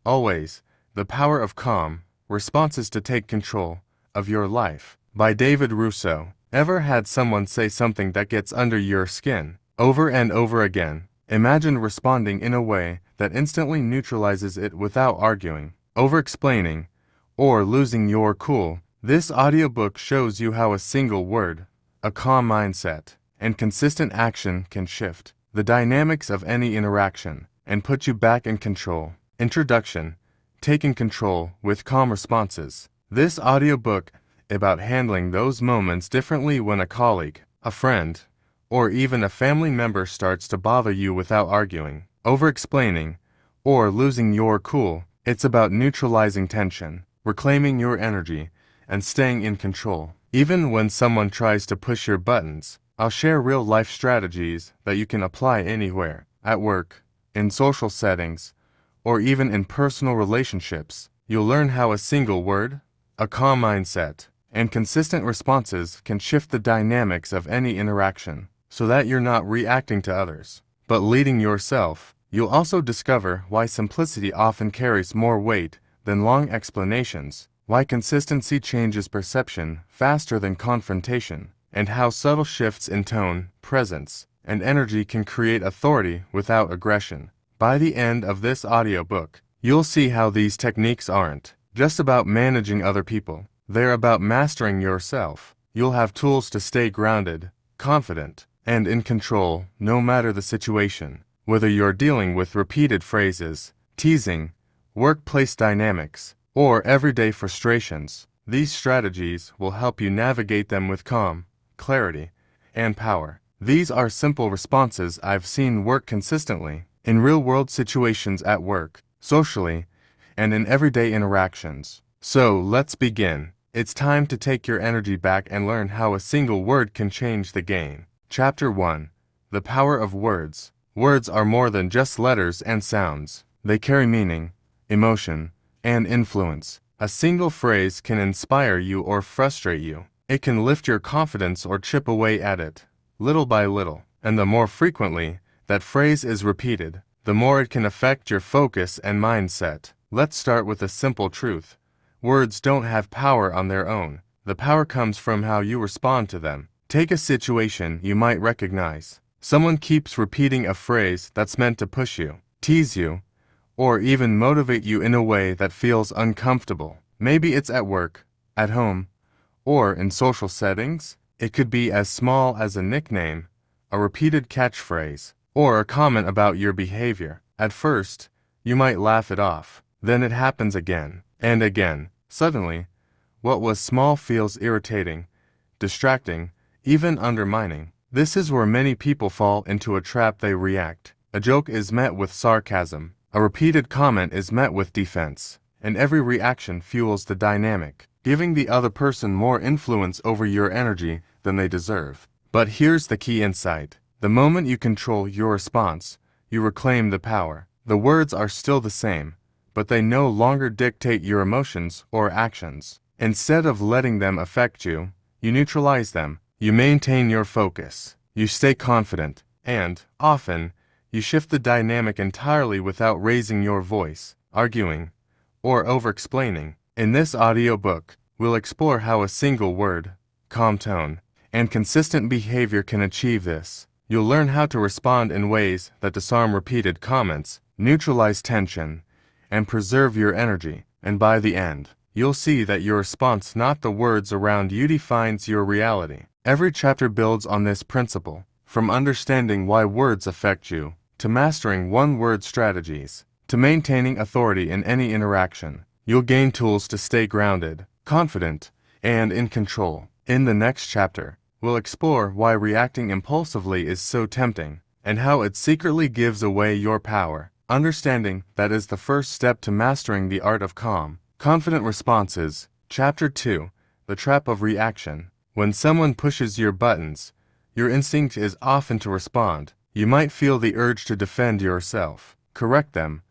Always, The Power of Calm, Responses to Take Control of Your Life, by David Russo. Ever had someone say something that gets under your skin, over and over again? Imagine responding in a way that instantly neutralizes it without arguing, over-explaining, or losing your cool. This audiobook shows you how a single word, a calm mindset, and consistent action can shift the dynamics of any interaction and put you back in control. Introduction: Taking Control with Calm Responses. This audiobook about handling those moments differently when a colleague, a friend, or even a family member starts to bother you without arguing, over-explaining, or losing your cool. It's about neutralizing tension, reclaiming your energy, and staying in control. Even when someone tries to push your buttons, I'll share real-life strategies that you can apply anywhere, at work, in social settings, or even in personal relationships. You'll learn how a single word, a calm mindset, and consistent responses can shift the dynamics of any interaction, so that you're not reacting to others, but leading yourself. You'll also discover why simplicity often carries more weight than long explanations, why consistency changes perception faster than confrontation, and how subtle shifts in tone, presence, and energy can create authority without aggression. By the end of this audiobook, you'll see how these techniques aren't just about managing other people. They're about mastering yourself. You'll have tools to stay grounded, confident, and in control no matter the situation. Whether you're dealing with repeated phrases, teasing, workplace dynamics, or everyday frustrations, these strategies will help you navigate them with calm, clarity, and power. These are simple responses I've seen work consistently in real-world situations at work, socially, and in everyday interactions. So let's begin. It's time to take your energy back and learn how a single word can change the game. Chapter 1: The Power of Words. Words are more than just letters and sounds. They carry meaning, emotion, and influence. A single phrase can inspire you or frustrate you. It can lift your confidence or chip away at it, little by little. And the more frequently that phrase is repeated, the more it can affect your focus and mindset. Let's start with a simple truth. Words don't have power on their own. The power comes from how you respond to them. Take a situation you might recognize. Someone keeps repeating a phrase that's meant to push you, tease you, or even motivate you in a way that feels uncomfortable. Maybe it's at work, at home, or in social settings. It could be as small as a nickname, a repeated catchphrase, or a comment about your behavior. At first, you might laugh it off. Then it happens again and again. Suddenly, what was small feels irritating, distracting, even undermining. This is where many people fall into a trap. They react. A joke is met with sarcasm. A repeated comment is met with defense. And every reaction fuels the dynamic, giving the other person more influence over your energy than they deserve. But here's the key insight. The moment you control your response, you reclaim the power. The words are still the same, but they no longer dictate your emotions or actions. Instead of letting them affect you, you neutralize them. You maintain your focus. You stay confident, and, often, you shift the dynamic entirely without raising your voice, arguing, or over-explaining. In this audiobook, we'll explore how a single word, calm tone, and consistent behavior can achieve this. You'll learn how to respond in ways that disarm repeated comments, neutralize tension, and preserve your energy. And by the end, you'll see that your response, not the words around you, defines your reality. Every chapter builds on this principle, from understanding why words affect you, to mastering one-word strategies, to maintaining authority in any interaction. You'll gain tools to stay grounded, confident, and in control. In the next chapter, we'll explore why reacting impulsively is so tempting, and how it secretly gives away your power. Understanding that is the first step to mastering the art of calm, confident responses. Chapter 2: The Trap of Reaction. When someone pushes your buttons, your instinct is often to respond. You might feel the urge to defend yourself, correct them,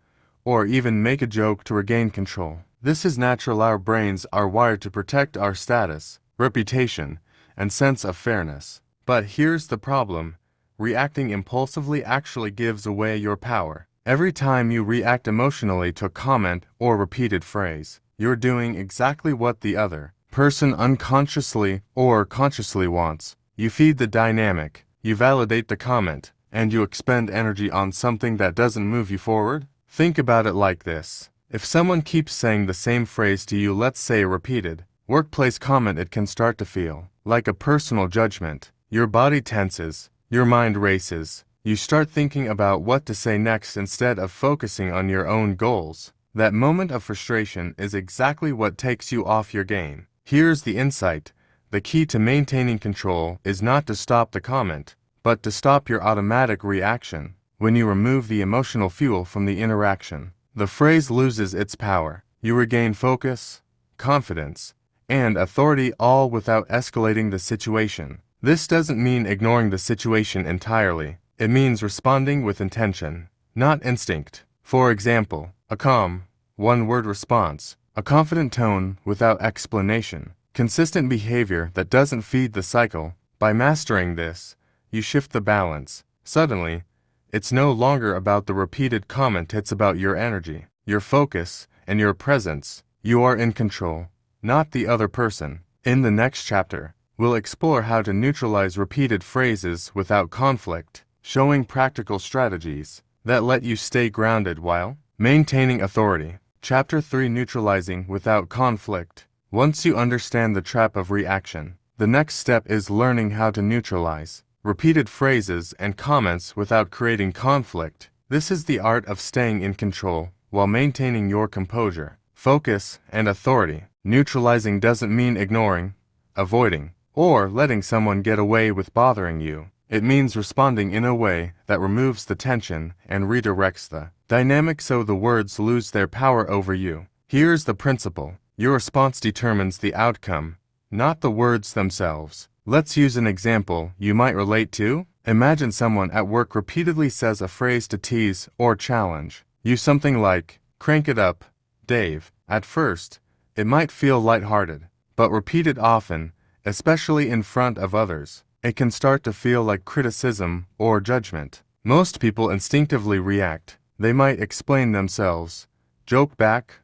or even make a joke to regain control. This is natural. Our brains are wired to protect our status, reputation, and sense of fairness. But here's the problem. Reacting impulsively actually gives away your power. Every time you react emotionally to a comment or repeated phrase, you're doing exactly what the other person unconsciously or consciously wants. You feed the dynamic, you validate the comment, and you expend energy on something that doesn't move you forward. Think about it like this. If someone keeps saying the same phrase to you, let's say a repeated workplace comment, it can start to feel like a personal judgment. Your body tenses, your mind races. You start thinking about what to say next instead of focusing on your own goals. That moment of frustration is exactly what takes you off your game. Here's the insight. The key to maintaining control is not to stop the comment, but to stop your automatic reaction. When you remove the emotional fuel from the interaction, the phrase loses its power. You regain focus, confidence, and authority, all without escalating the situation. This doesn't mean ignoring the situation entirely. It means responding with intention, not instinct. For example, a calm, one-word response, a confident tone without explanation, consistent behavior that doesn't feed the cycle. By mastering this, you shift the balance. Suddenly, it's no longer about the repeated comment, it's about your energy, your focus, and your presence. You are in control, not the other person. In the next chapter, we'll explore how to neutralize repeated phrases without conflict, showing practical strategies that let you stay grounded while maintaining authority. Chapter 3: Neutralizing without conflict. Once you understand the trap of reaction, the next step is learning how to neutralize repeated phrases and comments without creating conflict. This is the art of staying in control while maintaining your composure, focus, and authority. Neutralizing doesn't mean ignoring, avoiding, or letting someone get away with bothering you. It means responding in a way that removes the tension and redirects the dynamic so the words lose their power over you. Here's the principle. Your response determines the outcome, not the words themselves. Let's use an example you might relate to. Imagine someone at work repeatedly says a phrase to tease or challenge you, something like, "Crank it up, Dave." At first, it might feel lighthearted, but repeated often, especially in front of others, it can start to feel like criticism or judgment. Most people instinctively react. They might explain themselves, joke back,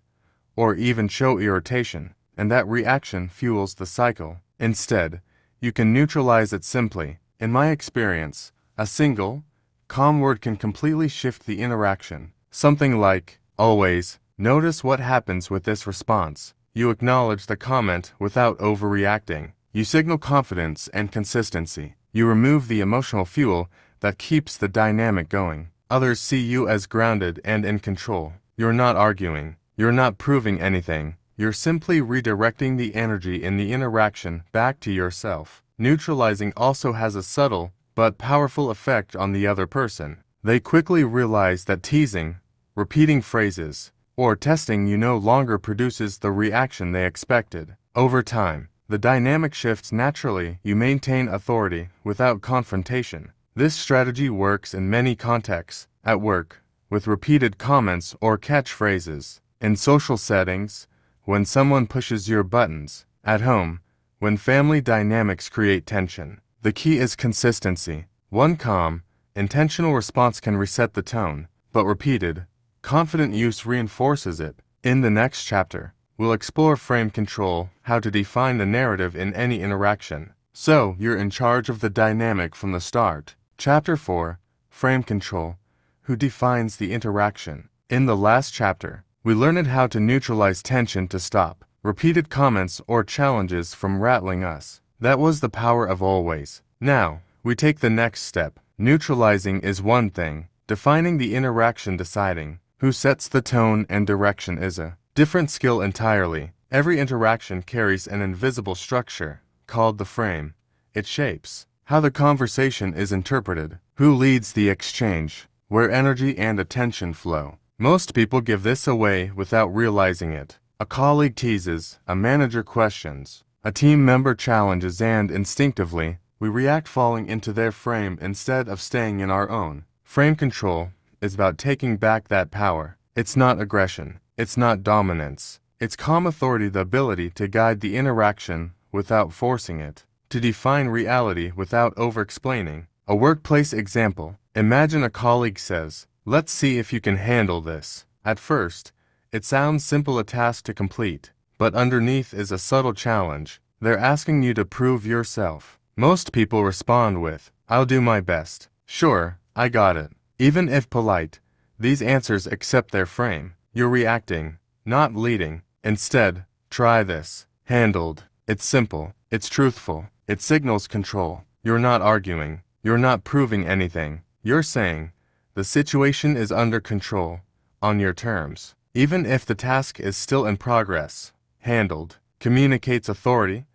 or even show irritation, and that reaction fuels the cycle. Instead, you can neutralize it simply. In my experience, a single, calm word can completely shift the interaction. Something like, "Always, notice what happens with this response." You acknowledge the comment without overreacting. You signal confidence and consistency. You remove the emotional fuel that keeps the dynamic going. Others see you as grounded and in control. You're not arguing. You're not proving anything. You're simply redirecting the energy in the interaction back to yourself. Neutralizing also has a subtle but powerful effect on the other person. They quickly realize that teasing, repeating phrases, or testing you no longer produces the reaction they expected. Over time, the dynamic shifts naturally. You maintain authority without confrontation. This strategy works in many contexts: at work, with repeated comments or catchphrases; in social settings, when someone pushes your buttons; at home, when family dynamics create tension. The key is consistency. One calm, intentional response can reset the tone, but repeated, confident use reinforces it. In the next chapter, we'll explore frame control, how to define the narrative in any interaction, so you're in charge of the dynamic from the start. Chapter 4: Frame Control. Who defines the interaction? In the last chapter, we learned how to neutralize tension to stop repeated comments or challenges from rattling us. That was the power of always. Now, we take the next step. Neutralizing is one thing. Defining the interaction, deciding who sets the tone and direction, is a different skill entirely. Every interaction carries an invisible structure, called the frame. It shapes how the conversation is interpreted, who leads the exchange, where energy and attention flow. Most people give this away without realizing it. A colleague teases, a manager questions, a team member challenges, and instinctively, we react, falling into their frame instead of staying in our own. Frame control is about taking back that power. It's not aggression. It's not dominance. It's calm authority, the ability to guide the interaction without forcing it, to define reality without overexplaining. A workplace example. Imagine a colleague says, Let's see if you can handle this. At first, it sounds simple, a task to complete, but underneath is a subtle challenge. They're asking you to prove yourself. Most people respond with, "I'll do my best. Sure, I got it." Even if polite, these answers accept their frame. You're reacting, not leading. Instead, try this. Handled. It's simple. It's truthful. It signals control. You're not arguing. You're not proving anything. You're saying, the situation is under control, on your terms. Even if the task is still in progress. Handled. Communicates authority,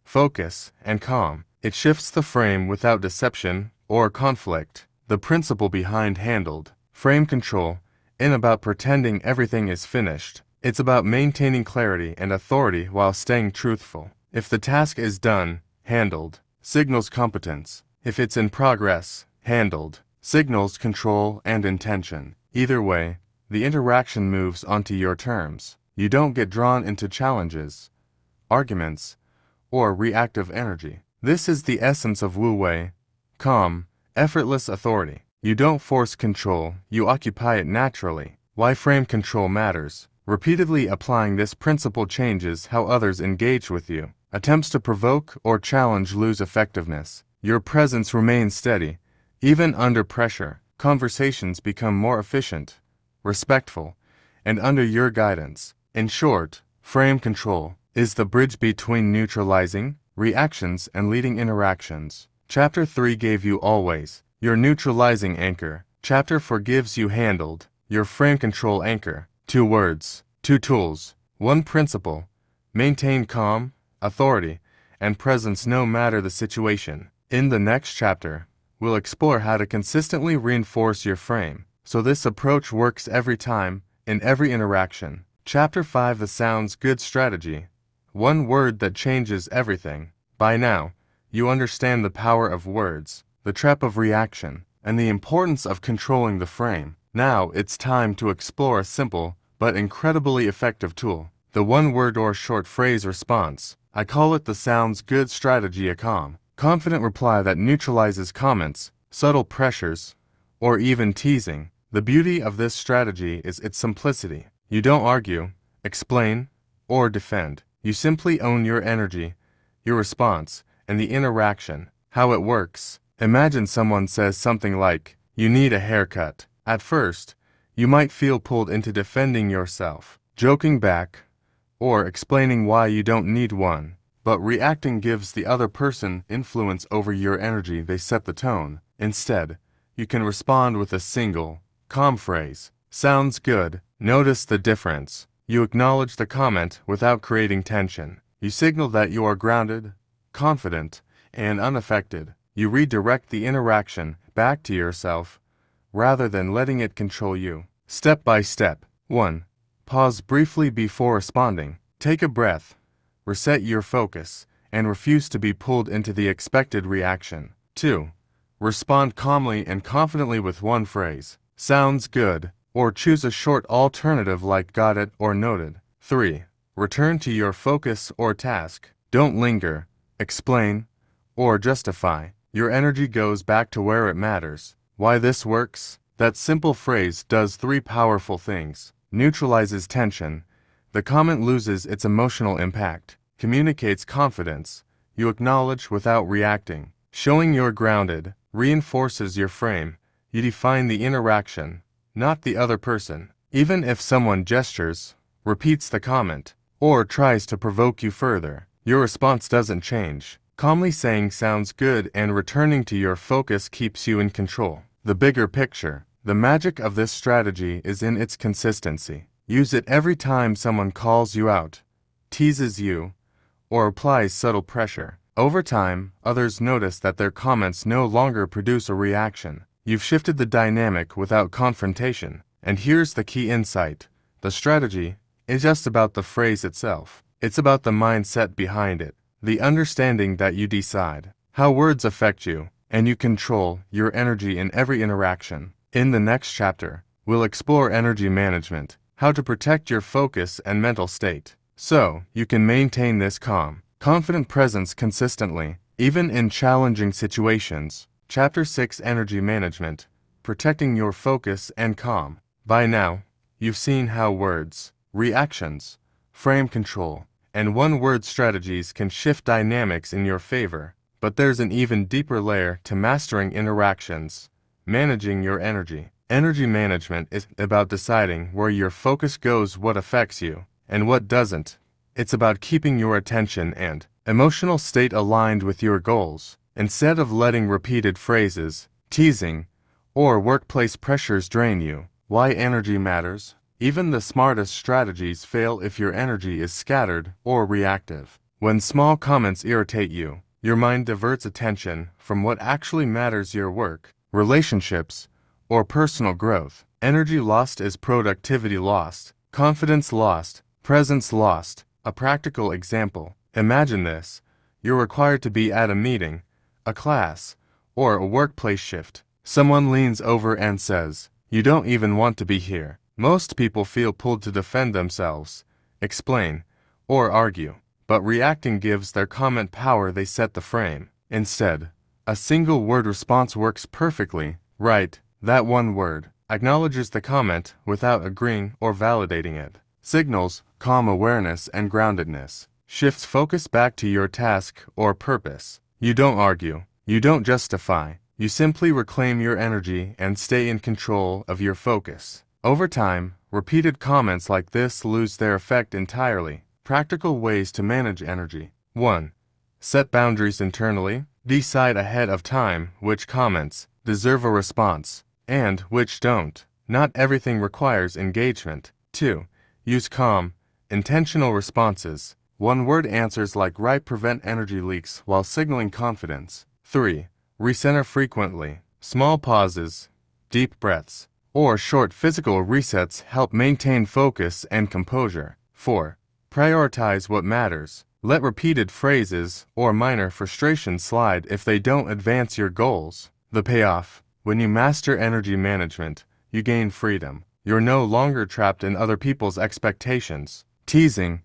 focus, and calm. It shifts the frame without deception or conflict. The principle behind handled, frame control, isn't about pretending everything is finished. It's about maintaining clarity and authority while staying truthful. If the task is done, handled, signals competence. If it's in progress, handled, signals control and intention. Either way, the interaction moves onto your terms. You don't get drawn into challenges, arguments, or reactive energy. This is the essence of Wu Wei, calm, effortless authority. You don't force control, you occupy it naturally. Why frame control matters. Repeatedly applying this principle changes how others engage with you. Attempts to provoke or challenge lose effectiveness. Your presence remains steady. Even under pressure, conversations become more efficient, respectful, and under your guidance. In short, frame control is the bridge between neutralizing reactions and leading interactions. Chapter 3 gave you always, your neutralizing anchor. Chapter 4 gives you handled, your frame control anchor. 2 words, 2 tools, 1 principle. Maintain calm, authority, and presence no matter the situation. In the next chapter, we'll explore how to consistently reinforce your frame, so this approach works every time, in every interaction. Chapter 5, the sounds good strategy. 1 word that changes everything. By now, you understand the power of words, the trap of reaction, and the importance of controlling the frame. Now it's time to explore a simple but incredibly effective tool, the 1 word or short phrase response. I call it the sounds good strategy, a calm, confident reply that neutralizes comments, subtle pressures, or even teasing. The beauty of this strategy is its simplicity. You don't argue, explain, or defend. You simply own your energy, your response, and the interaction. How it works. Imagine someone says something like, "You need a haircut." At first, you might feel pulled into defending yourself, joking back, or explaining why you don't need one. But reacting gives the other person influence over your energy. They set the tone. Instead, you can respond with a single, calm phrase. Sounds good. Notice the difference. You acknowledge the comment without creating tension. You signal that you are grounded, confident, and unaffected. You redirect the interaction back to yourself, rather than letting it control you. Step by step. 1. Pause briefly before responding. Take a breath. Reset your focus, and refuse to be pulled into the expected reaction. 2. Respond calmly and confidently with 1 phrase. Sounds good. Or choose a short alternative like got it or noted. 3. Return to your focus or task. Don't linger, explain, or justify. Your energy goes back to where it matters. Why this works? That simple phrase does 3 powerful things. Neutralizes tension. The comment loses its emotional impact. Communicates confidence. You acknowledge without reacting. Showing you're grounded. Reinforces your frame. You define the interaction, not the other person. Even if someone gestures, repeats the comment, or tries to provoke you further, your response doesn't change. Calmly saying sounds good and returning to your focus keeps you in control. The bigger picture. The magic of this strategy is in its consistency. Use it every time someone calls you out, teases you, or applies subtle pressure. Over time, others notice that their comments no longer produce a reaction. You've shifted the dynamic without confrontation. And here's the key insight. The strategy is just about the phrase itself. It's about the mindset behind it. The understanding that you decide how words affect you, and you control your energy in every interaction. In the next chapter, we'll explore energy management, how to protect your focus and mental state, so you can maintain this calm, confident presence consistently, even in challenging situations. Chapter 6, Energy Management. protecting your focus and calm. By now, you've seen how words, reactions, frame control, and one-word strategies can shift dynamics in your favor. But there's an even deeper layer to mastering interactions: managing your energy. Energy management is about deciding where your focus goes, what affects you, and what doesn't. It's about keeping your attention and emotional state aligned with your goals, instead of letting repeated phrases, teasing, or workplace pressures drain you. Why energy matters? Even the smartest strategies fail if your energy is scattered or reactive. When small comments irritate you, your mind diverts attention from what actually matters: your work, relationships, or personal growth. Energy lost is productivity lost, confidence lost, presence lost. A practical example: imagine this. You're required to be at a meeting, a class, or a workplace shift. Someone leans over and says, "You don't even want to be here." Most people feel pulled to defend themselves, explain, or argue. But reacting gives their comment power. They set the frame. Instead, a single word response works perfectly. Right, that one word acknowledges the comment without agreeing or validating it. Signals calm awareness and groundedness. Shifts focus back to your task or purpose. You don't argue. You don't justify. You simply reclaim your energy and stay in control of your focus. Over time, repeated comments like this lose their effect entirely. Practical ways to manage energy. 1. Set boundaries internally. Decide ahead of time which comments deserve a response and which don't. Not everything requires engagement. 2. Use calm, intentional responses. One-word answers like "right" prevent energy leaks while signaling confidence. 3. Recenter frequently. Small pauses, deep breaths, or short physical resets help maintain focus and composure. 4. Prioritize what matters. Let repeated phrases or minor frustrations slide if they don't advance your goals. The payoff: when you master energy management, you gain freedom. You're no longer trapped in other people's expectations, teasing,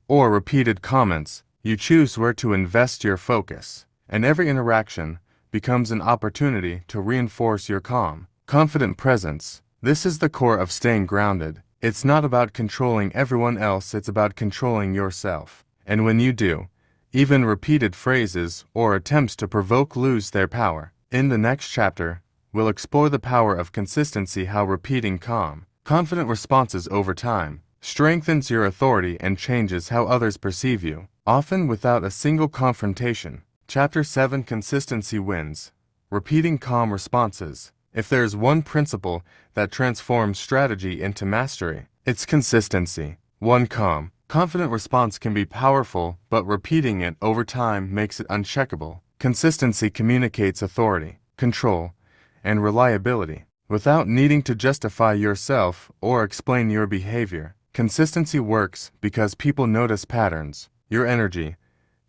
or repeated comments. You choose where to invest your focus, and every interaction becomes an opportunity to reinforce your calm, confident presence. This is the core of staying grounded. It's not about controlling everyone else, it's about controlling yourself. And when you do, even repeated phrases or attempts to provoke lose their power. In the next chapter, we'll explore the power of consistency, how repeating calm, confident responses over time strengthens your authority and changes how others perceive you, often without a single confrontation. Chapter 7: Consistency Wins. Repeating calm responses. If there's one principle that transforms strategy into mastery, it's consistency. One calm, confident response can be powerful, but repeating it over time makes it uncheckable. Consistency communicates authority, control, and reliability without needing to justify yourself or explain your behavior. Consistency works because people notice patterns. Your energy,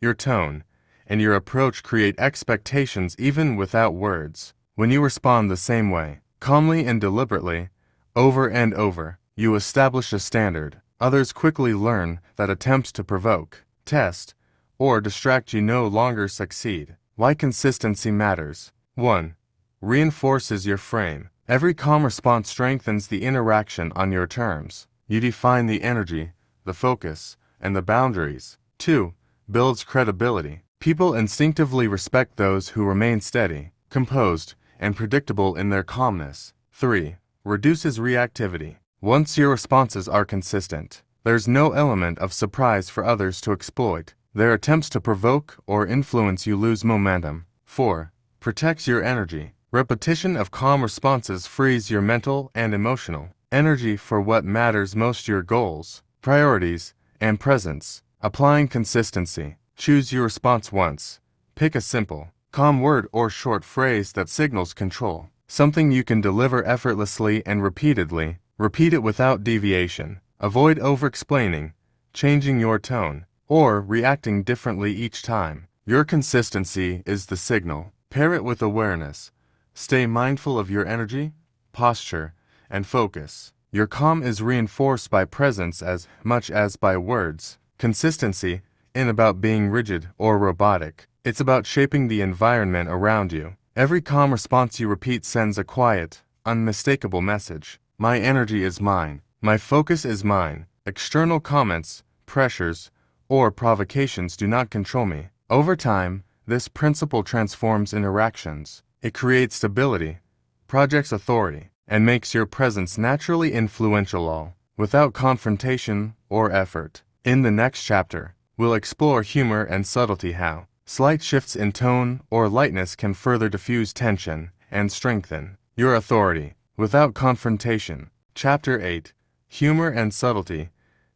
your tone, and your approach create expectations even without words. When you respond the same way, calmly and deliberately, over and over, you establish a standard. Others quickly learn that attempts to provoke, test, or distract you no longer succeed. Why consistency matters. 1. Reinforces your frame. Every calm response strengthens the interaction on your terms. You define the energy, the focus, and the boundaries. 2. Builds credibility. People instinctively respect those who remain steady, composed, and predictable in their calmness. 3. Reduces reactivity. Once your responses are consistent, there's no element of surprise for others to exploit. Their attempts to provoke or influence you lose momentum. 4. Protects your energy. Repetition of calm responses frees your mental and emotional energy for what matters most: your goals, priorities, and presence. Applying consistency. Choose your response once. Pick a simple, calm word or short phrase that signals control. Something you can deliver effortlessly and repeatedly. Repeat it without deviation. Avoid overexplaining, changing your tone, or reacting differently each time. Your consistency is the signal. Pair it with awareness. Stay mindful of your energy, posture, and focus. Your calm is reinforced by presence as much as by words. Consistency isn't about being rigid or robotic. It's about shaping the environment around you. Every calm response you repeat sends a quiet, unmistakable message. My energy is mine. My focus is mine. External comments, pressures, or provocations do not control me. Over time, this principle transforms interactions. It creates stability, projects authority, and makes your presence naturally influential all, without confrontation or effort. In the next chapter, we'll explore humor and subtlety, how slight shifts in tone or lightness can further diffuse tension and strengthen your authority without confrontation. Chapter 8. Humor and subtlety,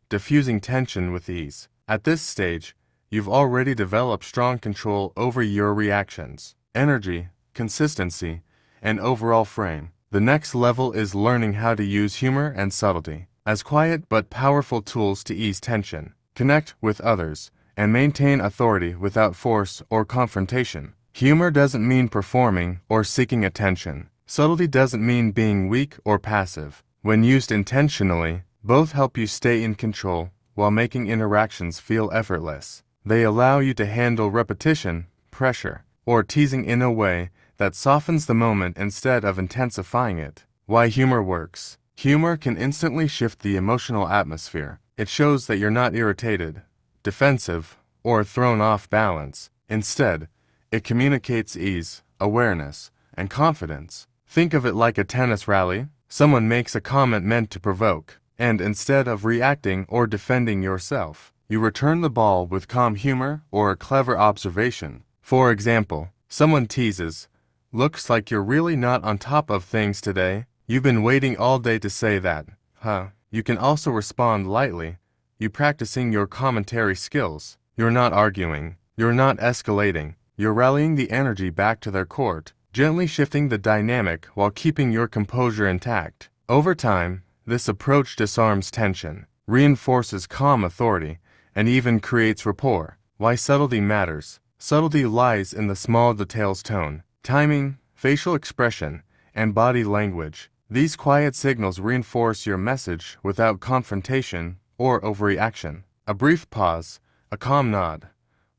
diffusing tension with ease. At this stage, you've already developed strong control over your reactions, energy, consistency, and overall frame. The next level is learning how to use humor and subtlety as quiet but powerful tools to ease tension, connect with others, and maintain authority without force or confrontation. Humor doesn't mean performing or seeking attention. Subtlety doesn't mean being weak or passive. When used intentionally, both help you stay in control while making interactions feel effortless. They allow you to handle repetition, pressure, or teasing in a way that softens the moment instead of intensifying it. Why humor works. Humor can instantly shift the emotional atmosphere. It shows that you're not irritated, defensive, or thrown off balance. Instead, it communicates ease, awareness, and confidence. Think of it like a tennis rally. Someone makes a comment meant to provoke, and instead of reacting or defending yourself, you return the ball with calm humor or a clever observation. For example, someone teases, "Looks like you're really not on top of things today. You've been waiting all day to say that, huh?" You can also respond lightly, you practicing your commentary skills. You're not arguing, you're not escalating, you're rallying the energy back to their court, gently shifting the dynamic while keeping your composure intact. Over time, this approach disarms tension, reinforces calm authority, and even creates rapport. Why subtlety matters. Subtlety lies in the small details: tone, timing, facial expression, and body language. These quiet signals reinforce your message without confrontation or overreaction. A brief pause, a calm nod,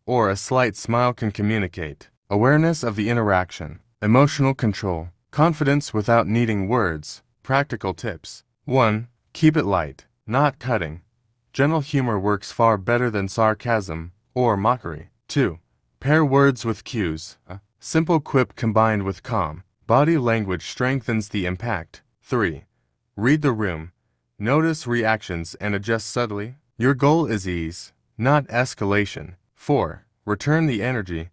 or a slight smile can communicate awareness of the interaction, emotional control, confidence without needing words. Practical tips. 1. Keep it light, not cutting. Gentle humor works far better than sarcasm or mockery. 2. Pair words with cues. A simple quip combined with calm body language strengthens the impact. 3. Read the room. Notice reactions and adjust subtly. Your goal is ease, not escalation. 4. Return the energy.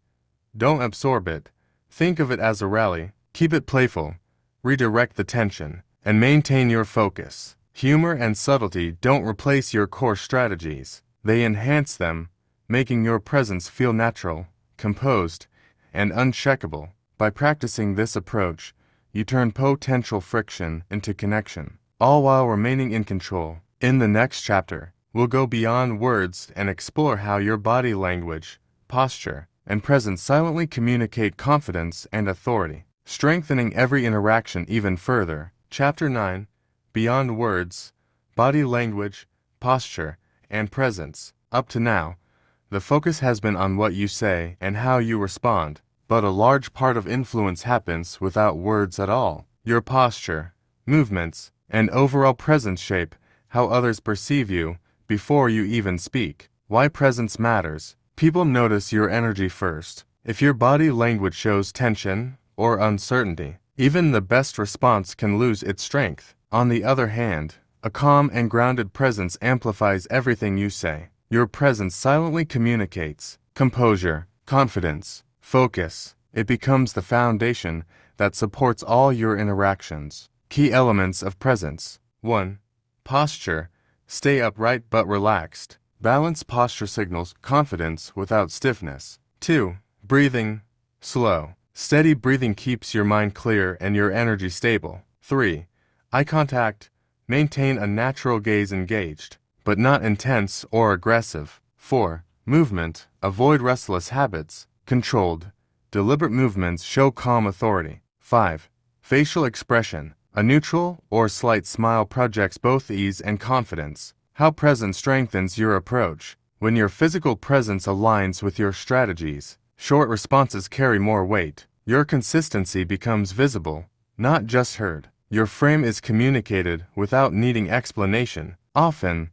Don't absorb it. Think of it as a rally. Keep it playful. Redirect the tension, and maintain your focus. Humor and subtlety don't replace your core strategies. They enhance them, making your presence feel natural, composed, and uncheckable. By practicing this approach, you turn potential friction into connection, all while remaining in control. In the next chapter, we'll go beyond words and explore how your body language, posture, and presence silently communicate confidence and authority, strengthening every interaction even further. Chapter 9. Beyond words, body language, posture, and presence. Up to now, the focus has been on what you say and how you respond, but a large part of influence happens without words at all. Your posture, movements, and overall presence shape how others perceive you before you even speak. Why presence matters. People notice your energy first. If your body language shows tension or uncertainty, even the best response can lose its strength. On the other hand, a calm and grounded presence amplifies everything you say. Your presence silently communicates composure, confidence, focus. It becomes the foundation that supports all your interactions. Key elements of presence. 1. Posture. Stay upright but relaxed. Balanced posture signals confidence without stiffness. 2. Breathing. Slow. Steady breathing keeps your mind clear and your energy stable. 3. Eye contact. Maintain a natural gaze engaged, but not intense or aggressive. 4. Movement. Avoid restless habits. Controlled, deliberate movements show calm authority. 5. Facial expression. A neutral or slight smile projects both ease and confidence. How presence strengthens your approach. When your physical presence aligns with your strategies, short responses carry more weight. Your consistency becomes visible, not just heard. Your frame is communicated without needing explanation. Often,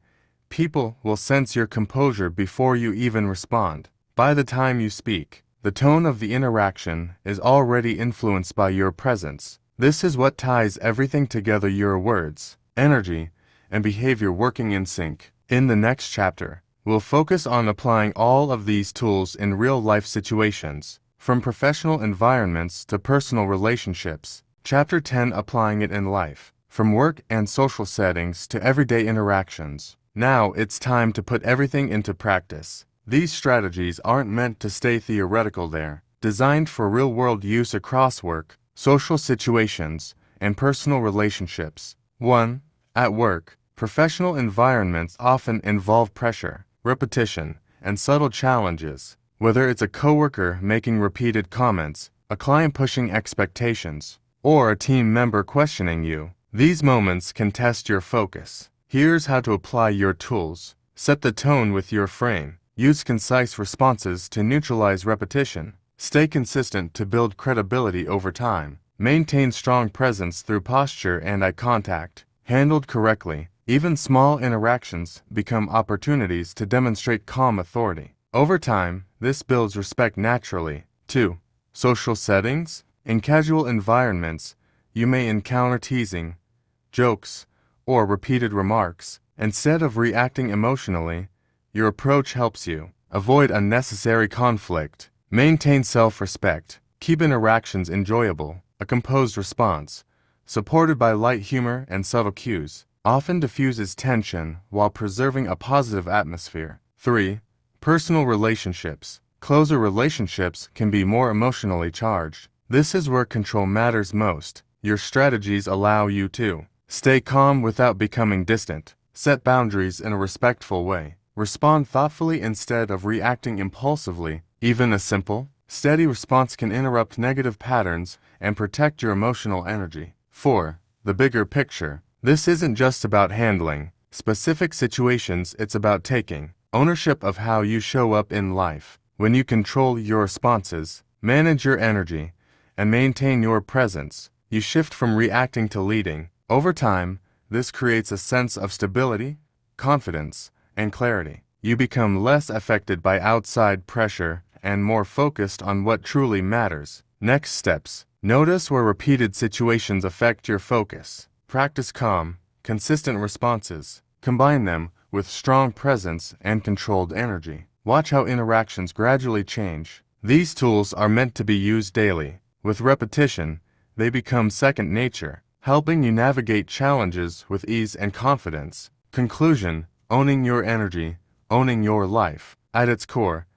people will sense your composure before you even respond. By the time you speak, the tone of the interaction is already influenced by your presence. This is what ties everything together: your words, energy, and behavior working in sync. In the next chapter, we'll focus on applying all of these tools in real-life situations, from professional environments to personal relationships. Chapter 10: Applying it in life, from work and social settings to everyday interactions. Now it's time to put everything into practice. These strategies aren't meant to stay theoretical, they're designed for real-world use across work, social situations, and personal relationships. 1. At work, professional environments often involve pressure, repetition, and subtle challenges. Whether it's a coworker making repeated comments, a client pushing expectations, or a team member questioning you, these moments can test your focus. Here's how to apply your tools. Set the tone with your frame. Use concise responses to neutralize repetition. Stay consistent to build credibility over time. Maintain strong presence through posture and eye contact. Handled correctly, even small interactions become opportunities to demonstrate calm authority. Over time, this builds respect naturally. 2. Social settings. In casual environments, you may encounter teasing, jokes, or repeated remarks. Instead of reacting emotionally, your approach helps you avoid unnecessary conflict. Maintain self-respect. Keep interactions enjoyable. A composed response, supported by light humor and subtle cues, often diffuses tension while preserving a positive atmosphere. 3. Personal relationships. Closer relationships can be more emotionally charged. This is where control matters most. Your strategies allow you to stay calm without becoming distant. Set boundaries in a respectful way. Respond thoughtfully instead of reacting impulsively. Even a simple, steady response can interrupt negative patterns and protect your emotional energy. 4. The bigger picture. This isn't just about handling specific situations, it's about taking ownership of how you show up in life. When you control your responses, manage your energy, and maintain your presence, you shift from reacting to leading. Over time, this creates a sense of stability, confidence, and clarity. You become less affected by outside pressure and more focused on what truly matters. Next steps. Notice where repeated situations affect your focus. Practice calm, consistent responses. Combine them with strong presence and controlled energy. Watch how interactions gradually change. These tools are meant to be used daily. With repetition, they become second nature, helping you navigate challenges with ease and confidence. Conclusion: owning your energy, owning your life. At its core,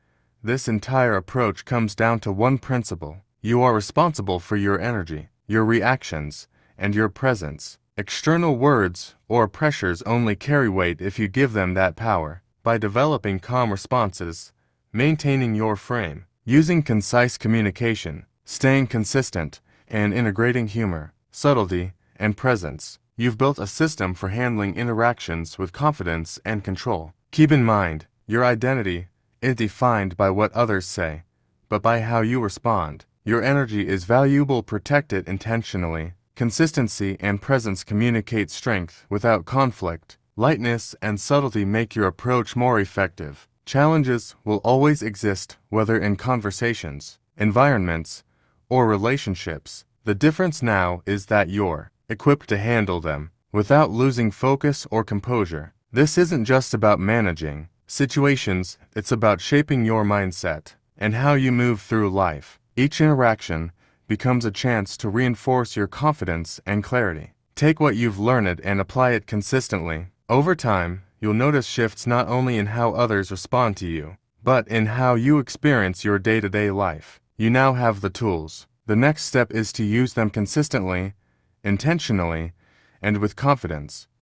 this entire approach comes down to one principle. You are responsible for your energy, your reactions, and your presence. External words or pressures only carry weight if you give them that power. By developing calm responses, maintaining your frame, using concise communication, staying consistent, and integrating humor, subtlety, and presence, you've built a system for handling interactions with confidence and control. Keep in mind, your identity isn't defined by what others say, but by how you respond. Your energy is valuable. Protect it intentionally. Consistency and presence communicate strength without conflict. Lightness and subtlety make your approach more effective. Challenges will always exist, whether in conversations, environments, or relationships. The difference now is that you're equipped to handle them without losing focus or composure. This isn't just about managing situations, it's about shaping your mindset and how you move through life. Each interaction becomes a chance to reinforce your confidence and clarity. Take what you've learned and apply it consistently. Over time, you'll notice shifts not only in how others respond to you, but in how you experience your day-to-day life. You now have the tools. The next step is to use them consistently, intentionally, and with confidence.